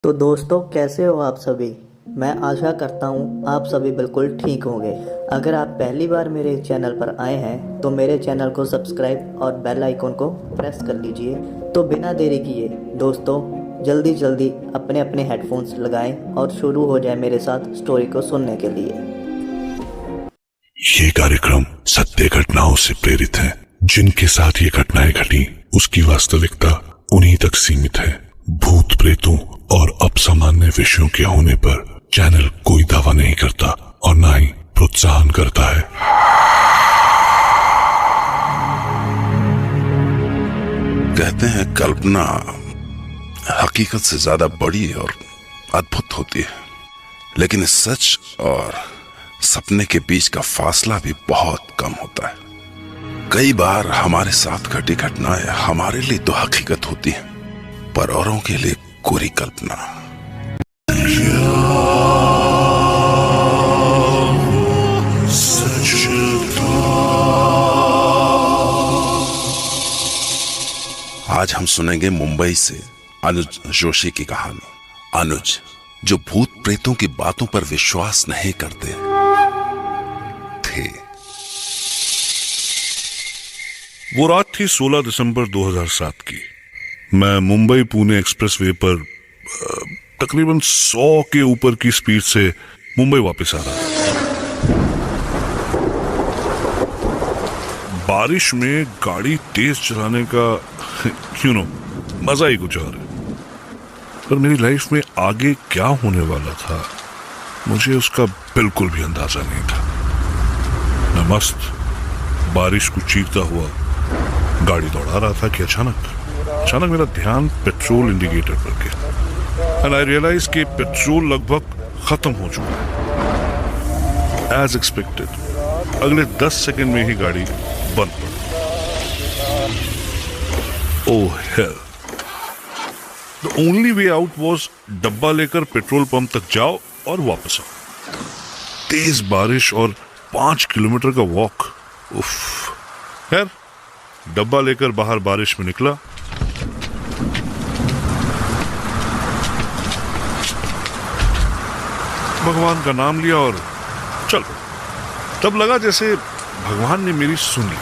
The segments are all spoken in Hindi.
तो दोस्तों, कैसे हो आप सभी। मैं आशा करता हूँ आप सभी बिल्कुल ठीक होंगे। अगर आप पहली बार मेरे चैनल पर आए हैं तो मेरे चैनल को सब्सक्राइब और बेल आइकन को प्रेस कर लीजिए। तो बिना देरी किए दोस्तों, जल्दी जल्दी अपने अपने हेडफोन्स लगाएं और शुरू हो जाए मेरे साथ स्टोरी को सुनने के लिए। ये कार्यक्रम सत्य घटनाओं से प्रेरित है। जिनके साथ ये घटनाएं घटी उसकी वास्तविकता उन्हीं तक सीमित है। भूत प्रेतों और अपसामान्य विषयों के होने पर चैनल कोई दावा नहीं करता और ना ही प्रोत्साहन करता है। कहते हैं कल्पना हकीकत से ज्यादा बड़ी और अद्भुत होती है, लेकिन सच और सपने के बीच का फासला भी बहुत कम होता है। कई बार हमारे साथ घटी घटनाएं हमारे लिए तो हकीकत होती है, पर औरों के लिए कोरी कल्पना। आज हम सुनेंगे मुंबई से अनुज जोशी की कहानी। अनुज, जो भूत प्रेतों की बातों पर विश्वास नहीं करते थे। वो रात थी 16 दिसंबर 2007 की। मैं मुंबई पुणे एक्सप्रेसवे पर तकरीबन 100 के ऊपर की स्पीड से मुंबई वापस आ रहा था। बारिश में गाड़ी तेज चलाने का मजा ही कुछ और है। पर मेरी लाइफ में आगे क्या होने वाला था मुझे उसका बिल्कुल भी अंदाजा नहीं था। मैं मस्त बारिश को चीरता हुआ गाड़ी दौड़ा रहा था कि अचानक मेरा ध्यान पेट्रोल इंडिकेटर पर गया एंड आई रियलाइज कि पेट्रोल लगभग खत्म हो चुका है। एज एक्सपेक्टेड अगले 10 सेकंड में ही गाड़ी बंद पड़ गई। Oh hell, the only way out was डब्बा लेकर पेट्रोल पंप तक जाओ और वापस आओ। तेज बारिश और 5 किलोमीटर का वॉक। उफ। खैर, डब्बा लेकर बाहर बारिश में निकला। भगवान का नाम लिया और चल। तब लगा जैसे भगवान ने मेरी सुन ली,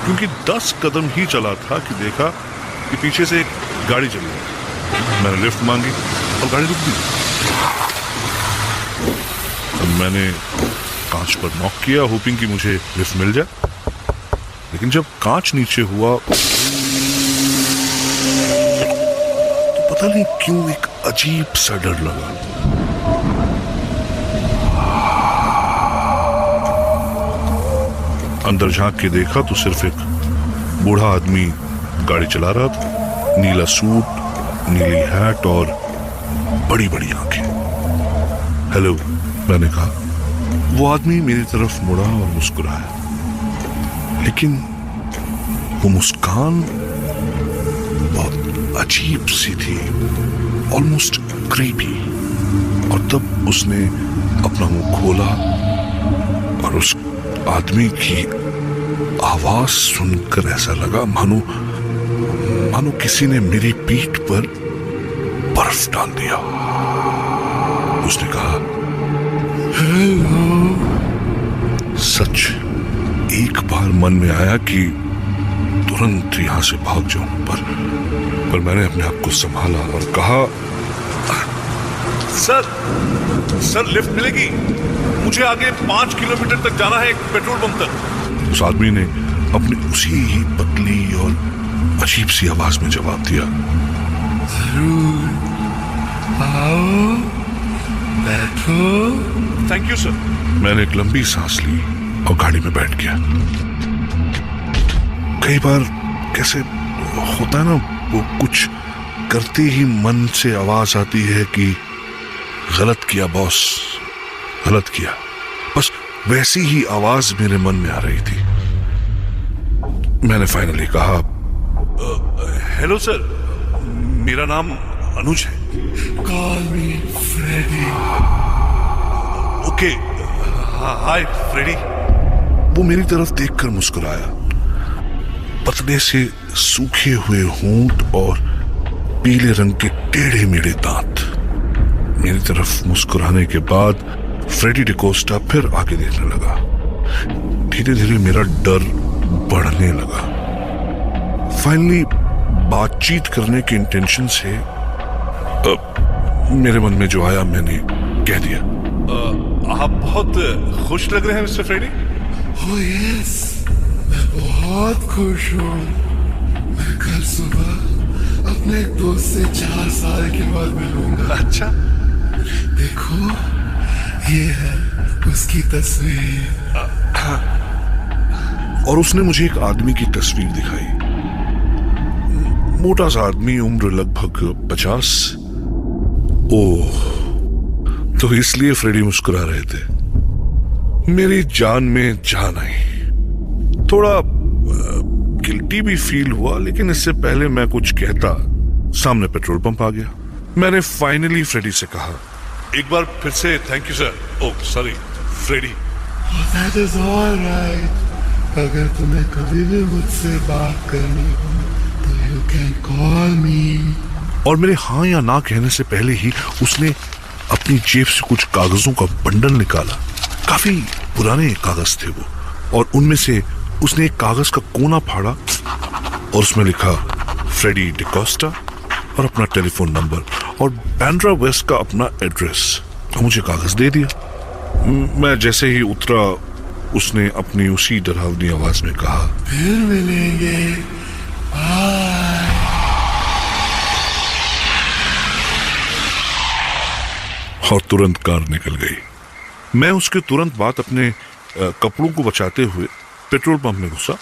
क्योंकि 10 कदम ही चला था कि देखा कि पीछे से एक गाड़ी चली गई। मैंने लिफ्ट मांगी और गाड़ी रुक गई। मैंने कांच पर नॉक किया, होपिंग कि मुझे लिफ्ट मिल जाए। लेकिन जब कांच नीचे हुआ तो पता नहीं क्यों एक अजीब सा डर लगा। अंदर झांक के देखा तो सिर्फ एक बूढ़ा आदमी गाड़ी चला रहा था। नीला सूट, नीली हैट और बड़ी बड़ी आंखें। हेलो, मैंने कहा। वो आदमी मेरी तरफ मुड़ा और मुस्कुराया, लेकिन वो मुस्कान बहुत अजीब सी थी, ऑलमोस्ट क्रीपी। और तब उसने अपना मुंह खोला और उस आदमी की आवाज सुनकर ऐसा लगा मानो किसी ने मेरी पीठ पर बर्फ डाल दिया। उसने कहा, हेलो। सच एक बार मन में आया कि तुरंत यहां से भाग जाऊं, पर मैंने अपने आप को संभाला और कहा, सर लिफ्ट मिलेगी? मुझे आगे 5 किलोमीटर तक जाना है, एक पेट्रोल पंप तक। उस आदमी ने अपनी उसी ही पतली और अजीब सी आवाज में जवाब दिया, जरूर आओ, बैठो। Thank you sir. मैंने एक लंबी सांस ली और गाड़ी में बैठ गया। कई बार कैसे होता है ना, वो कुछ करते ही मन से आवाज आती है कि गलत किया बॉस, गलत किया। बस वैसी ही आवाज मेरे मन में आ रही थी। मैंने फाइनली कहा, हेलो सर, मेरा नाम अनुज है। Call me Freddie. Okay, hi Freddie. वो मेरी तरफ देखकर मुस्कुराया। पतले से सूखे हुए होंठ और पीले रंग के टेढ़े मेढ़े दांत। मेरी तरफ मुस्कुराने के बाद फ्रेडी डिकोस्टा फिर आगे देखने लगा। धीरे धीरे मेरा डर बढ़ने लगा। फाइनली बातचीत करने के इंटेंशन से मेरे मन में जो आया मैंने कह दिया, आप बहुत खुश लग रहे हैं मिस्टर फ्रेडी। ओह यस, मैं बहुत खुश हूँ। मैं कल सुबह अपने एक दोस्त से 4 साल के बाद मिलूंगा। अच्छा, देखो ये है उसकी तस्वीर। और उसने मुझे एक आदमी की तस्वीर दिखाई। मोटा सा आदमी, उम्र लगभग 50। ओह, तो इसलिए फ्रेडी मुस्कुरा रहे थे। मेरी जान में जान आई। थोड़ा गिल्टी भी फील हुआ, लेकिन इससे पहले मैं कुछ कहता, सामने पेट्रोल पंप आ गया। मैंने फाइनली फ्रेडी से कहा, एक बार फिर से thank you sir. Oh sorry Freddie. That is all right. अगर तुम्हें कभी भी मुझसे बात करनी हो तो you can call me. और मेरे हाँ या ना कहने से पहले ही उसने अपनी जेब से कुछ कागजों का बंडल निकाला। काफी पुराने कागज थे वो, और उनमें से उसने एक कागज का कोना फाड़ा और उसमें लिखा फ्रेडी डिकोस्टा और अपना टेलीफोन नंबर और बैंड्रा वेस्ट का अपना एड्रेस। मुझे कागज दे दिया। मैं जैसे ही उतरा, उसने अपनी उसी डरावनी आवाज में कहा, फिर मिलेंगे, बाय। और तुरंत कार निकल गई। मैं उसके तुरंत बाद अपने कपड़ों को बचाते हुए पेट्रोल पंप में घुसा।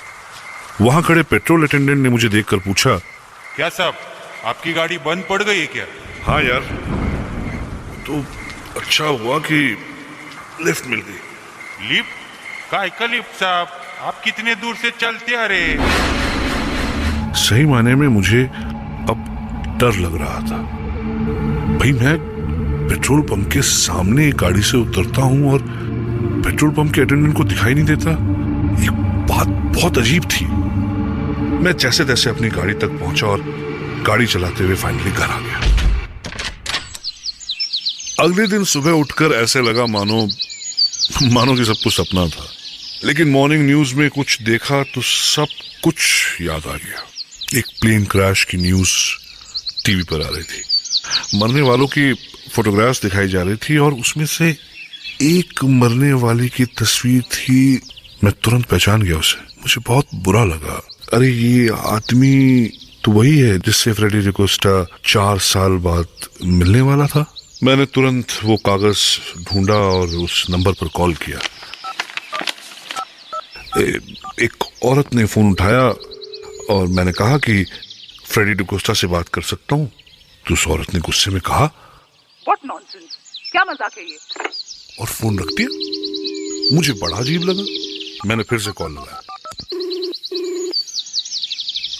वहां खड़े पेट्रोल अटेंडेंट ने मुझे देखकर पूछा, क्या साहब, आपकी गाड़ी बंद पड़ गई है क्या? हाँ यार, तो अच्छा हुआ कि लिफ्ट मिल गई। लिफ्ट? काय का लिफ्ट साहब? आप कितने दूर से चलते आ रहे? सही मायने में मुझे अब डर लग रहा था। भाई, मैं पेट्रोल पंप के सामने एक गाड़ी से उतरता हूं और पेट्रोल पंप के अटेंडेंट को दिखाई नहीं देता। ये बात बहुत अजीब थी। मैं जैसे तैसे अपनी गाड़ी तक पहुंचा और गाड़ी चलाते हुए फाइनली घर आ गया। अगले दिन सुबह उठकर ऐसे लगा मानो कि सब कुछ सपना था। लेकिन मॉर्निंग न्यूज में कुछ देखा तो सब कुछ याद आ गया। एक प्लेन क्रैश की न्यूज टीवी पर आ रही थी। मरने वालों की फोटोग्राफ्स दिखाई जा रही थी और उसमें से एक मरने वाली की तस्वीर थी। मैं तुरंत पहचान गया उसे। मुझे बहुत बुरा लगा। अरे, ये आदमी तो वही है जिससे फ्रेडी डिकोस्टा 4 साल बाद मिलने वाला था। मैंने तुरंत वो कागज ढूंढा और उस नंबर पर कॉल किया। एक औरत ने फोन उठाया और मैंने कहा कि फ्रेडी डिकोस्टा से बात कर सकता हूँ। तो उस औरत ने गुस्से में कहा, What nonsense? क्या मजाक है ये? और फोन रख दिया। मुझे बड़ा अजीब लगा। मैंने फिर से कॉल लगाया।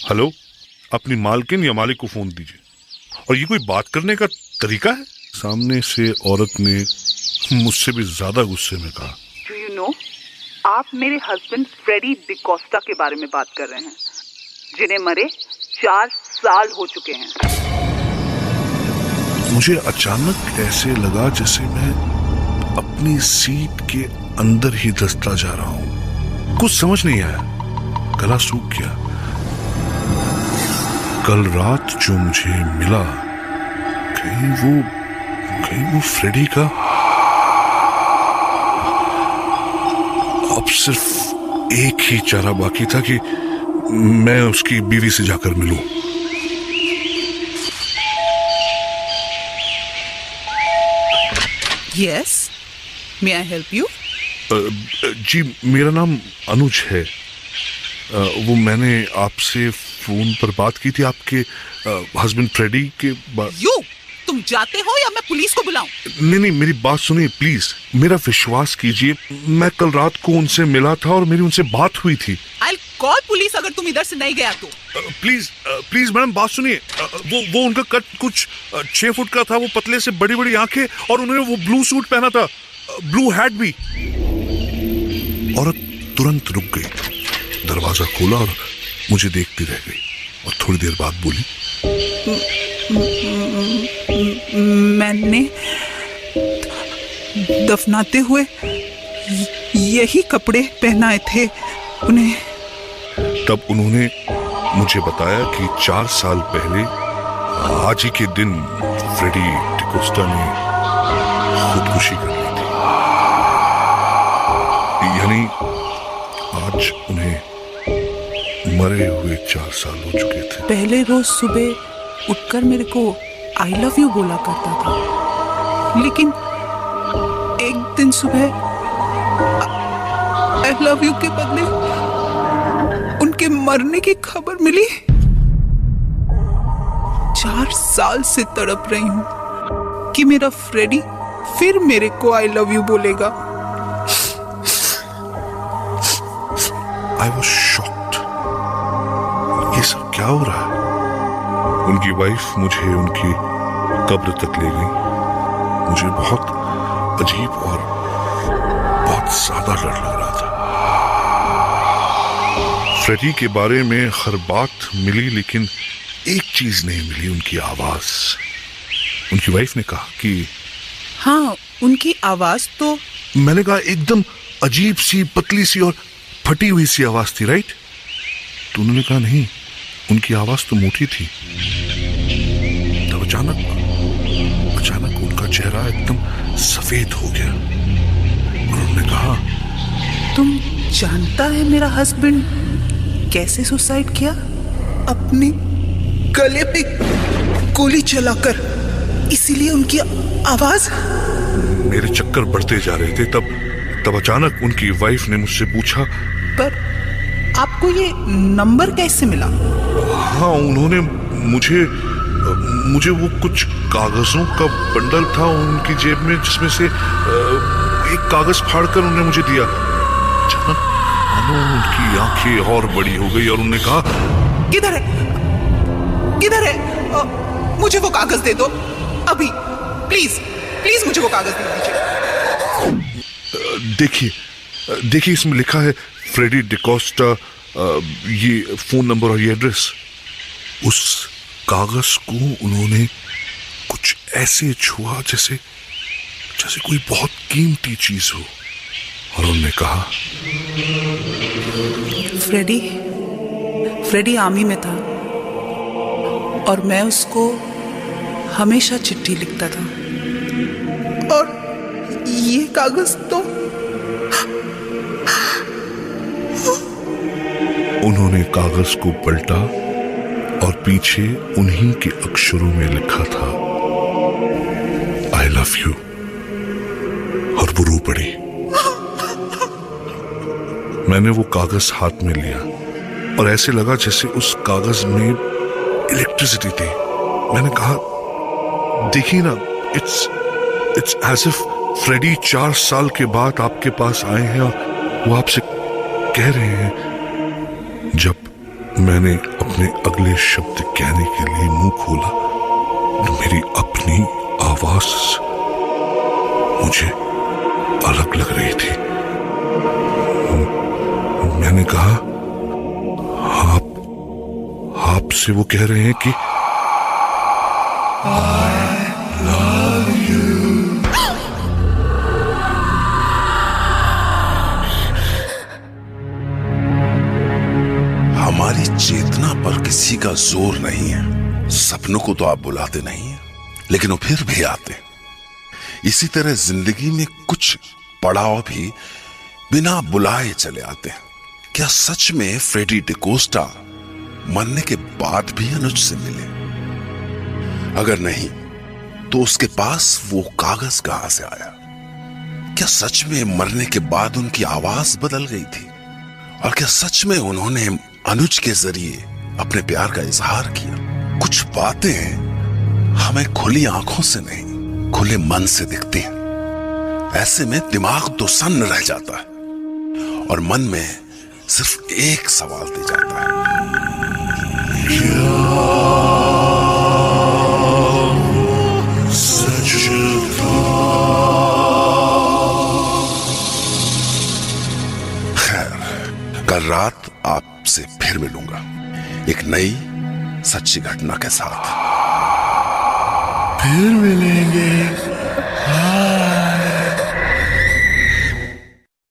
हेलो, अपनी मालकिन या मालिक को फोन दीजिए। और ये कोई बात करने का तरीका है? सामने से औरत ने मुझसे भी ज्यादा गुस्से में कहा, Do you know? आप मेरे हस्बैंड फ्रेडी डिकोस्टा के बारे में बात कर रहे हैं, जिन्हें मरे 4 साल हो चुके हैं। मुझे अचानक ऐसे लगा जैसे मैं अपनी सीट के अंदर ही धंसता जा रहा हूं। कुछ समझ नहीं आया। गला सूख गया। कल रात जो मुझे मिला, कहीं वो फ्रेडी का। अब सिर्फ एक ही चारा बाकी था कि मैं उसकी बीवी से जाकर मिलूं। Yes, may I help you? जी, मेरा नाम अनुज है। वो मैंने आपसे फोन पर बात की थी आपके हस्बैंड फ्रेडी के You, तुम जाते हो या मैं पुलिस को बुलाऊं? नहीं, मेरी बात सुनिए प्लीज। मेरा विश्वास कीजिए, मैं कल रात को उनसे मिला था और मेरी उनसे बात हुई थी। I'll call पुलिस अगर तुम इधर से नहीं गया तो। प्लीज मैडम, बात सुनिए। वो उनका कट कुछ 6 फुट का था। वो पतले से बड़ी बड़ी आंखें और उन्होंने वो ब्लू सूट पहना था, ब्लू हैट भी। औरत तुरंत रुक गई, दरवाजा खोला और मुझे देखती रह गई और थोड़ी देर बाद बोली, मैंने दफनाते हुए यही कपड़े पहनाए थे उन्हें। तब उन्होंने मुझे बताया कि 4 साल पहले आज ही के दिन फ्रेडी डिकोस्टा ने खुदकुशी कर ली थी। यानी आज उन्हें मरे हुए 4 साल हो चुके थे। पहले रोज सुबह उठकर मेरे को आई लव यू बोला करता था, लेकिन एक दिन सुबह आई लव यू के बदले उनके मरने की खबर मिली। 4 साल से तड़प रही हूं कि मेरा फ्रेडी फिर मेरे को आई लव यू बोलेगा। I was shocked। ये सब क्या हो रहा है? उनकी वाइफ मुझे उनकी कब्र तक ले गई। मुझे बहुत अजीब और बहुत ज्यादा डर लग रहा था। फ्रेडी के बारे में हर बात मिली, लेकिन एक चीज नहीं मिली, उनकी आवाज। उनकी वाइफ ने कहा कि हाँ, उनकी आवाज तो, मैंने कहा एकदम अजीब सी, पतली सी और फटी हुई सी आवाज थी, राइट? तो उन्होंने कहा नहीं, उनकी आवाज तो मोटी थी। तब अचानक उनका चेहरा एकदम सफेद हो गया और उन्होंने कहा, तुम जानता है मेरा हस्बैंड कैसे सुसाइड किया? अपने गले पे गोली चलाकर। इसीलिए उनकी आवाज। मेरे चक्कर बढ़ते जा रहे थे। तब अचानक उनकी वाइफ ने मुझसे पूछा, पर आपको ये नंबर कैसे मिला? हाँ, उन्होंने मुझे वो कुछ कागजों का बंडल था उनकी जेब में, जिसमें से एक कागज फाड़कर उन्होंने मुझे दिया। अचानक उनकी आंखें और बड़ी हो गई और उन्होंने कहा, किधर है? मुझे वो कागज दे दो अभी, प्लीज मुझे वो कागज दे दीजिए। देखिए इसमें लिखा है फ्रेडी डिकोस्टा, ये फोन नंबर और ये एड्रेस। उस कागज को उन्होंने कुछ ऐसे छुआ जैसे कोई बहुत कीमती चीज हो, और उन्होंने कहा, फ्रेडी आर्मी में था और मैं उसको हमेशा चिट्ठी लिखता था, और ये कागज तो। उन्होंने कागज को पलटा और पीछे उन्हीं के अक्षरों में लिखा था, आई लव यू, और वो रो पड़ी। मैंने वो कागज हाथ में लिया और ऐसे लगा जैसे उस कागज में इलेक्ट्रिसिटी थी। मैंने कहा, देखिए ना, इट्स एज इफ फ्रेडी 4 साल के बाद आपके पास आए हैं और वो आपसे कह रहे हैं। जब मैंने अपने अगले शब्द कहने के लिए मुंह खोला तो मेरी अपनी आवाज मुझे अलग लग रही थी। मैंने कहा, आपसे वो कह रहे हैं कि I love you। हमारी चेतना पर किसी का जोर नहीं है। सपनों को तो आप बुलाते नहीं हैं, लेकिन वो फिर भी आते। इसी तरह जिंदगी में कुछ पड़ाव भी बिना बुलाए चले आते हैं। क्या सच में फ्रेडी डिकोस्टा मरने के बाद भी अनुज से मिले? अगर नहीं तो उसके पास वो कागज कहां से आया? क्या सच में मरने के बाद उनकी आवाज बदल गई थी? और क्या सच में उन्होंने अनुज के जरिए अपने प्यार का इजहार किया? कुछ बातें हमें खुली आंखों से नहीं, खुले मन से दिखती हैं। ऐसे में दिमाग तो सन्न रह जाता है और मन में सिर्फ एक सवाल दे जाता है, कल रात आपसे फिर मिलूंगा एक नई सच्ची घटना के साथ। फिर मिलेंगे।